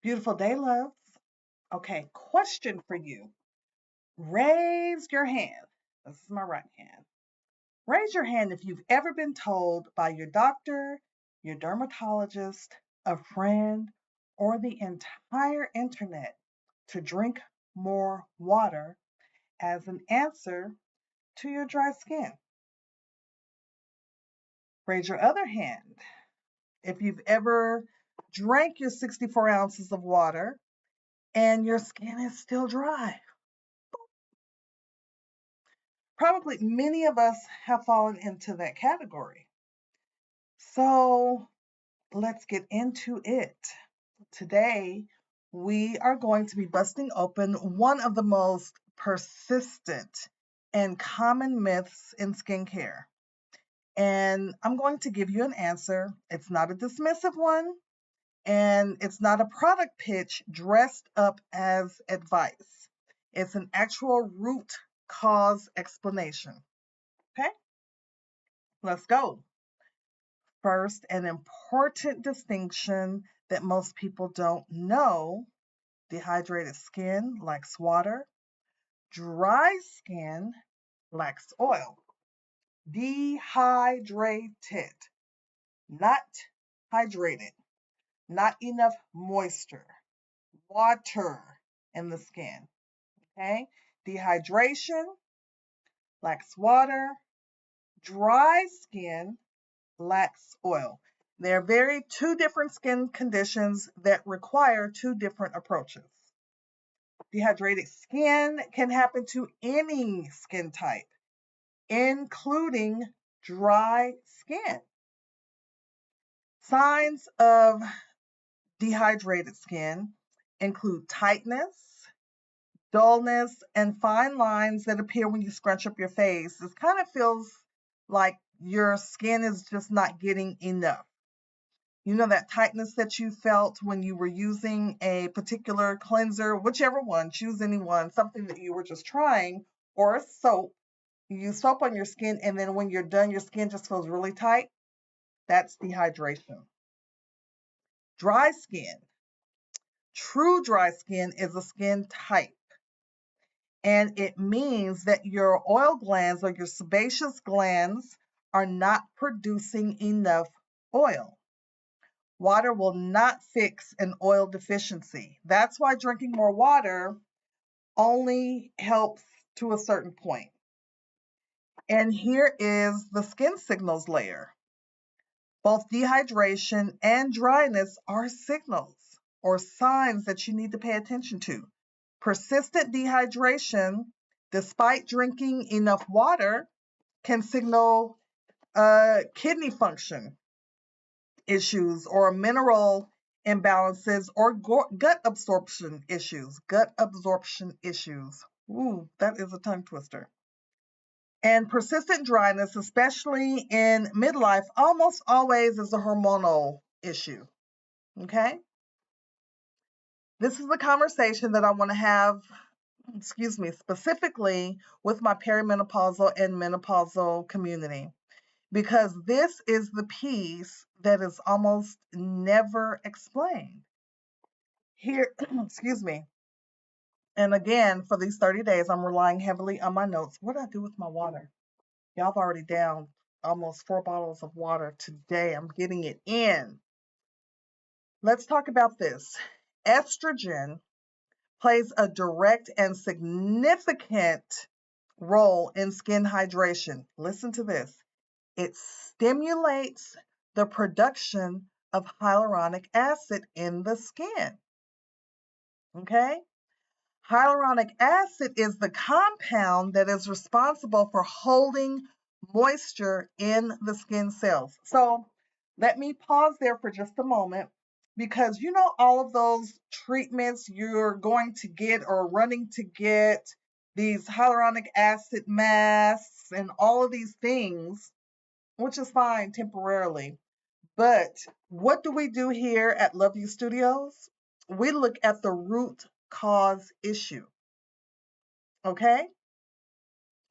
Beautiful day, loves. Okay, question for you. Raise your hand. This is my right hand. Raise your hand if you've ever been told by your doctor, your dermatologist, a friend, or the entire internet to drink more water as an answer to your dry skin. Raise your other hand if you've ever drank your 64 ounces of water and your skin is still dry. Probably many of us have fallen into that category. So let's get into it. Today, we are going to be busting open one of the most persistent and common myths in skincare. And I'm going to give you an answer. It's not a dismissive one, and it's not a product pitch dressed up as advice. It's an actual root cause explanation. Okay? Let's go. First, an important distinction that most people don't know: dehydrated skin lacks water, dry skin lacks oil. Dehydrated, not hydrated, not enough moisture, water in the skin. Okay? Dehydration lacks water, dry skin lacks oil. They're very two different skin conditions that require two different approaches. Dehydrated skin can happen to any skin type, including dry skin. Signs of dehydrated skin include tightness, dullness, and fine lines that appear when you scrunch up your face. This kind of feels like your skin is just not getting enough. You know that tightness that you felt when you were using a particular cleanser, whichever one, choose any one, something that you were just trying, or a soap. You use soap on your skin, and then when you're done, your skin just feels really tight. That's dehydration. Dry skin. True dry skin is a skin type, and it means that your oil glands or your sebaceous glands are not producing enough oil. Water will not fix an oil deficiency. That's why drinking more water only helps to a certain point. And here is the skin signals layer. Both dehydration and dryness are signals or signs that you need to pay attention to. Persistent dehydration, despite drinking enough water, can signal kidney function issues or mineral imbalances or gut absorption issues. Gut absorption issues. Ooh, that is a tongue twister. And persistent dryness, especially in midlife, almost always is a hormonal issue. Okay? This is the conversation that I want to have, specifically with my perimenopausal and menopausal community, because this is the piece that is almost never explained. Here, excuse me. And again, for these 30 days, I'm relying heavily on my notes. What do I do with my water? Y'all have already downed almost 4 bottles of water today. I'm getting it in. Let's talk about this. Estrogen plays a direct and significant role in skin hydration. Listen to this. It stimulates the production of hyaluronic acid in the skin. Okay? Hyaluronic acid is the compound that is responsible for holding moisture in the skin cells. So let me pause there for just a moment, because you know all of those treatments you're going to get or running to get, these hyaluronic acid masks and all of these things, which is fine temporarily. But what do we do here at Love You Studios? We look at the root cause issue. Okay?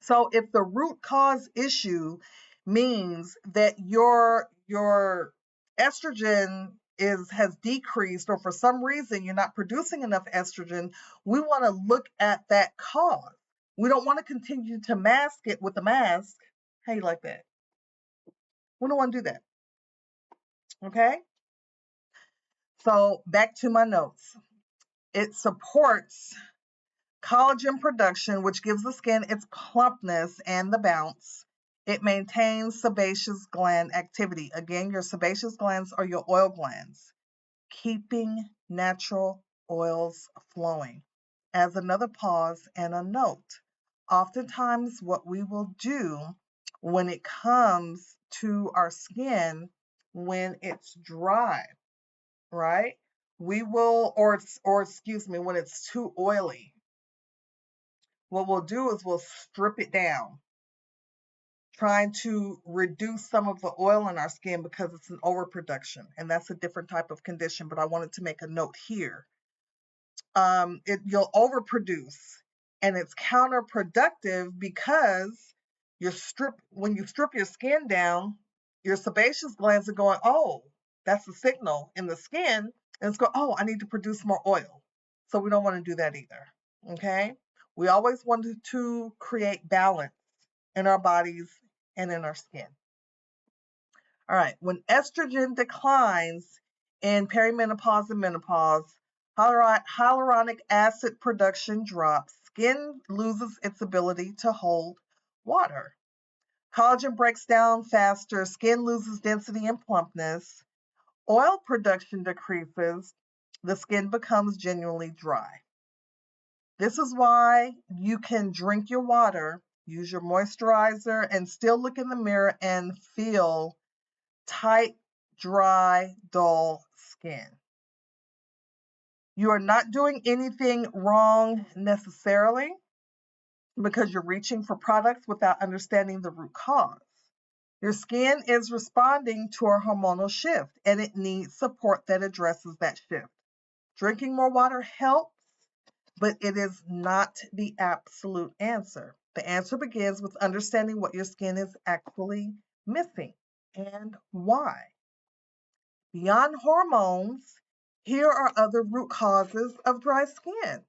So if the root cause issue means that your estrogen has decreased, or for some reason you're not producing enough estrogen, we want to look at that cause. We don't want to continue to mask it with a mask. How you like that? We don't want to do that. Okay? So back to my notes. It supports collagen production, which gives the skin its plumpness and the bounce. It maintains sebaceous gland activity. Again, your sebaceous glands are your oil glands, keeping natural oils flowing. As another pause and a note, oftentimes what we will do when it comes to our skin when it's dry, right? We will, or excuse me, when it's too oily, what we'll do is we'll strip it down, trying to reduce some of the oil in our skin because it's an overproduction. And that's a different type of condition, but I wanted to make a note here. You'll overproduce, and it's counterproductive because when you strip your skin down, your sebaceous glands are going, oh, that's a signal in the skin, and it's going, oh, I need to produce more oil. So we don't want to do that either. Okay? We always want to create balance in our bodies and in our skin. All right, when estrogen declines in perimenopause and menopause, hyaluronic acid production drops, skin loses its ability to hold water. Collagen breaks down faster, skin loses density and plumpness, oil production decreases, the skin becomes genuinely dry. This is why you can drink your water, use your moisturizer, and still look in the mirror and feel tight, dry, dull skin. You are not doing anything wrong necessarily because you're reaching for products without understanding the root cause. Your skin is responding to a hormonal shift and it needs support that addresses that shift. Drinking more water helps, but it is not the absolute answer. The answer begins with understanding what your skin is actually missing and why. Beyond hormones, here are other root causes of dry skin.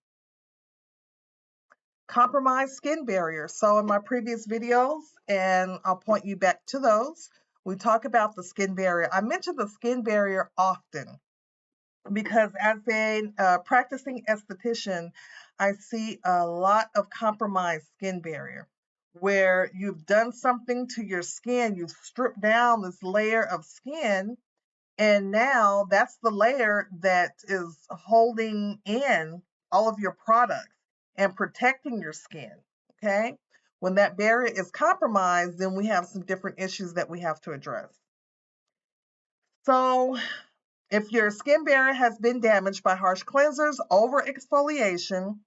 Compromised skin barrier. So in my previous videos, and I'll point you back to those, we talk about the skin barrier. I mention the skin barrier often because as a practicing esthetician, I see a lot of compromised skin barrier where you've done something to your skin, you've stripped down this layer of skin, and now that's the layer that is holding in all of your products and protecting your skin. Okay. When that barrier is compromised, then we have some different issues that we have to address. So, if your skin barrier has been damaged by harsh cleansers, over exfoliation,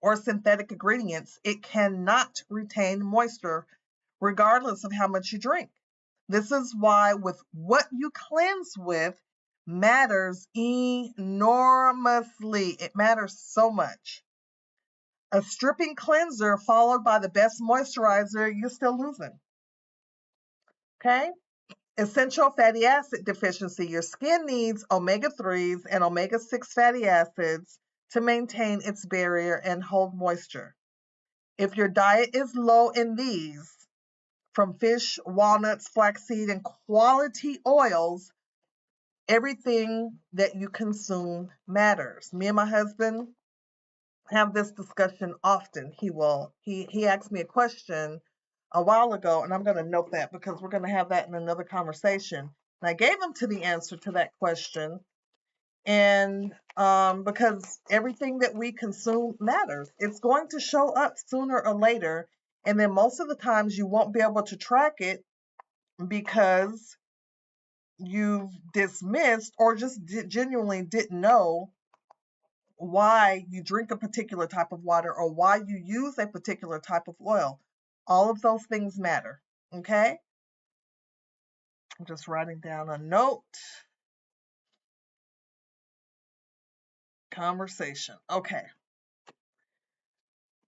or synthetic ingredients, it cannot retain moisture regardless of how much you drink. This is why with what you cleanse with matters enormously. It matters so much. A stripping cleanser followed by the best moisturizer, you're still losing. Okay? Essential fatty acid deficiency. Your skin needs omega-3s and omega-6 fatty acids to maintain its barrier and hold moisture. If your diet is low in these, from fish, walnuts, flaxseed, and quality oils, everything that you consume matters. Me and my husband have this discussion often. He asked me a question a while ago, and I'm going to note that because we're going to have that in another conversation. And I gave him to the answer to that question, and because everything that we consume matters, it's going to show up sooner or later, and then most of the times you won't be able to track it because you've dismissed or just genuinely didn't know why you drink a particular type of water or why you use a particular type of oil. All of those things matter. Okay? I'm just writing down a note. Conversation. Okay.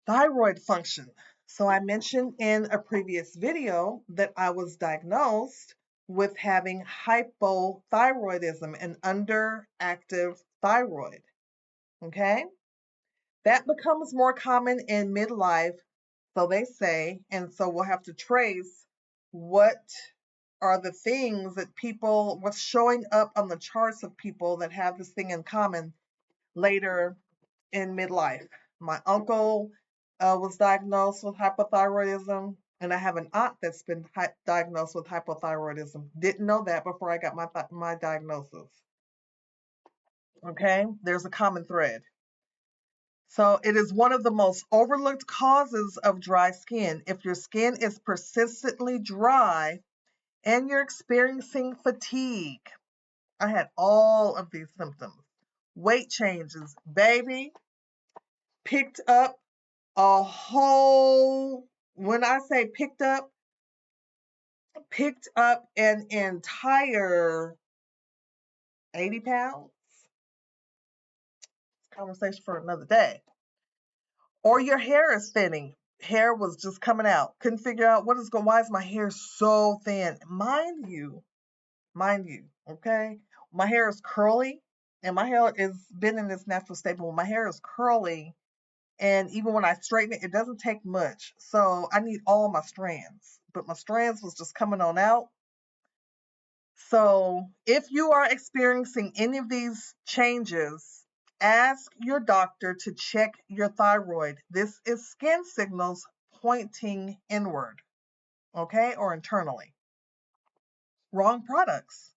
Thyroid function. So I mentioned in a previous video that I was diagnosed with having hypothyroidism, an underactive thyroid. Okay? That becomes more common in midlife, so they say, and so we'll have to trace what are the things that people, what's showing up on the charts of people that have this thing in common later in midlife. My uncle was diagnosed with hypothyroidism, and I have an aunt that's been diagnosed with hypothyroidism. Didn't know that before I got my diagnosis. Okay, there's a common thread. So it is one of the most overlooked causes of dry skin. If your skin is persistently dry and you're experiencing fatigue, I had all of these symptoms. Weight changes, baby, picked up a whole, when I say picked up an entire 80 pounds. Conversation for another day. Or your hair is thinning. Hair was just coming out. Couldn't figure out what is going, why is my hair so thin? Mind you, okay? My hair is curly and my hair has been in this natural state, but when my hair is curly, and even when I straighten it, it doesn't take much. So I need all my strands, but my strands was just coming on out. So if you are experiencing any of these changes, ask your doctor to check your thyroid. This is skin signals pointing inward, okay, or internally. Wrong products.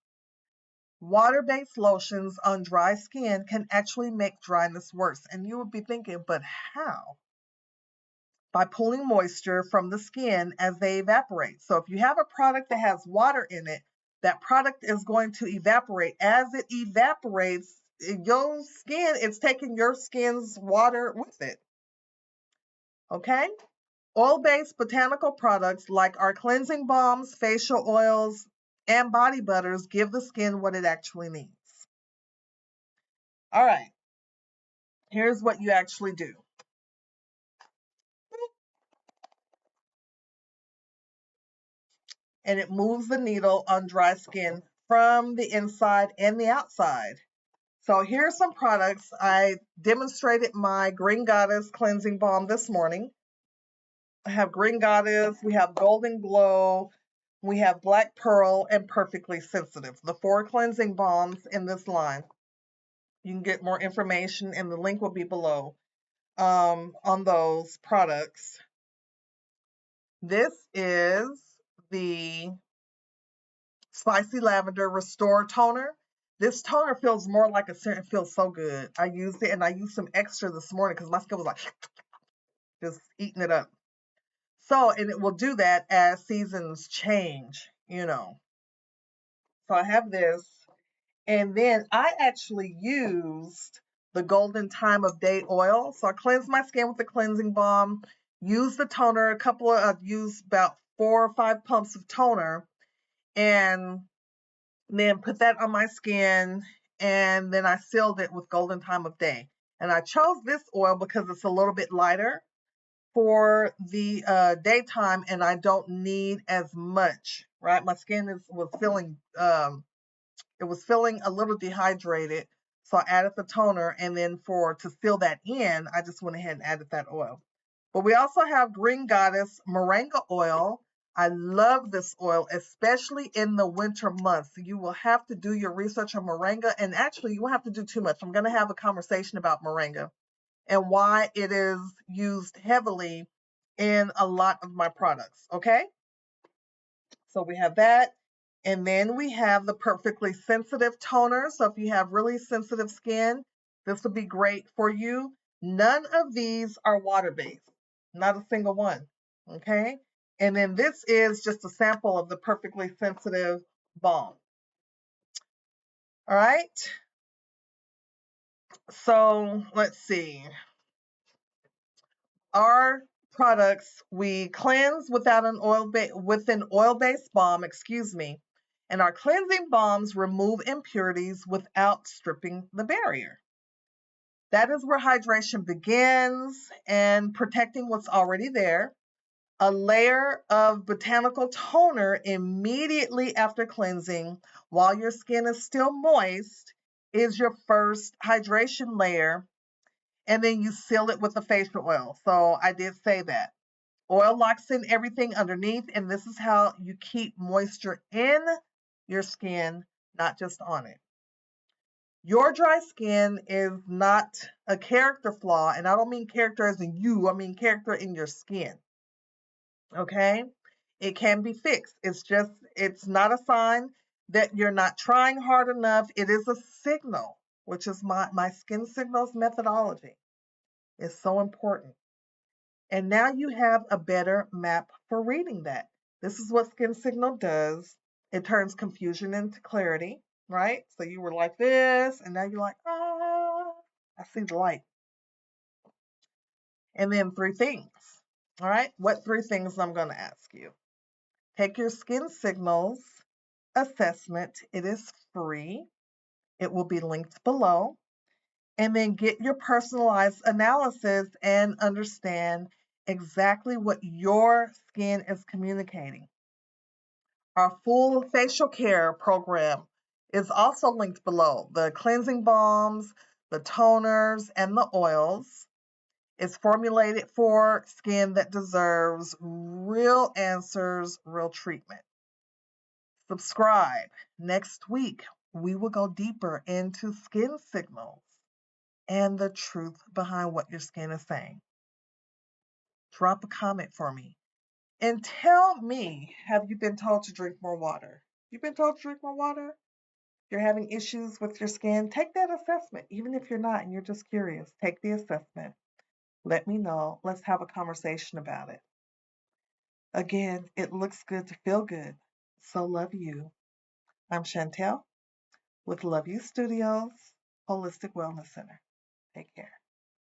Water-based lotions on dry skin can actually make dryness worse. And you would be thinking, but how? By pulling moisture from the skin as they evaporate. So if you have a product that has water in it, that product is going to evaporate. As it evaporates, your skin, it's taking your skin's water with it. Okay? Oil-based botanical products like our cleansing balms, facial oils, and body butters give the skin what it actually needs. All right, here's what you actually do. And it moves the needle on dry skin from the inside and the outside. So here's some products. I demonstrated my Green Goddess cleansing balm this morning. I have Green Goddess, we have Golden Glow, we have Black Pearl, and Perfectly Sensitive. The 4 cleansing balms in this line. You can get more information and the link will be below on those products. This is the Spicy Lavender Restore Toner. This toner feels more like a serum. It feels so good. I used it and I used some extra this morning because my skin was like just eating it up. So, and it will do that as seasons change, you know. So I have this. And then I actually used the Golden Time of Day oil. So I cleansed my skin with the cleansing balm, used the toner, used about 4 or 5 pumps of toner, and then put that on my skin, and then I sealed it with Golden Time of Day. And I chose this oil because it's a little bit lighter for the daytime, and I don't need as much, right? My skin was feeling it was feeling a little dehydrated, so I added the toner, and then to fill that in, I just went ahead and added that oil. But we also have Green Goddess Moringa oil. I love this oil, especially in the winter months. You will have to do your research on moringa, and actually you won't have to do too much. I'm going to have a conversation about moringa and why it is used heavily in a lot of my products, okay? So we have that. And then we have the Perfectly Sensitive Toner. So if you have really sensitive skin, this will be great for you. None of these are water-based, not a single one, okay? And then this is just a sample of the Perfectly Sensitive Balm. All right, so let's see. Our products, we cleanse without an with an oil-based balm, excuse me, and our cleansing balms remove impurities without stripping the barrier. That is where hydration begins and protecting what's already there. A layer of botanical toner immediately after cleansing while your skin is still moist is your first hydration layer, and then you seal it with a facial oil. So I did say that. Oil locks in everything underneath, and this is how you keep moisture in your skin, not just on it. Your dry skin is not a character flaw, and I don't mean character as in you, I mean character in your skin. Okay? It can be fixed. It's not a sign that you're not trying hard enough. It is a signal, which is my skin signals methodology. It's so important. And now you have a better map for reading that. This is what skin signal does. It turns confusion into clarity, right? So you were like this, and now you're like, I see the light. And then 3 things. All right, what 3 things I'm going to ask you? Take your skin signals assessment. It is free. It will be linked below. And then get your personalized analysis and understand exactly what your skin is communicating. Our full facial care program is also linked below. The cleansing balms, the toners, and the oils is formulated for skin that deserves real answers, real treatment. Subscribe. Next week, we will go deeper into skin signals and the truth behind what your skin is saying. Drop a comment for me and tell me, have you been told to drink more water? You've been told to drink more water? You're having issues with your skin? Take that assessment. Even if you're not and you're just curious, take the assessment. Let me know. Let's have a conversation about it. Again, it looks good to feel good. So love you. I'm Chantel with Love You Studios Holistic Wellness Center. Take care.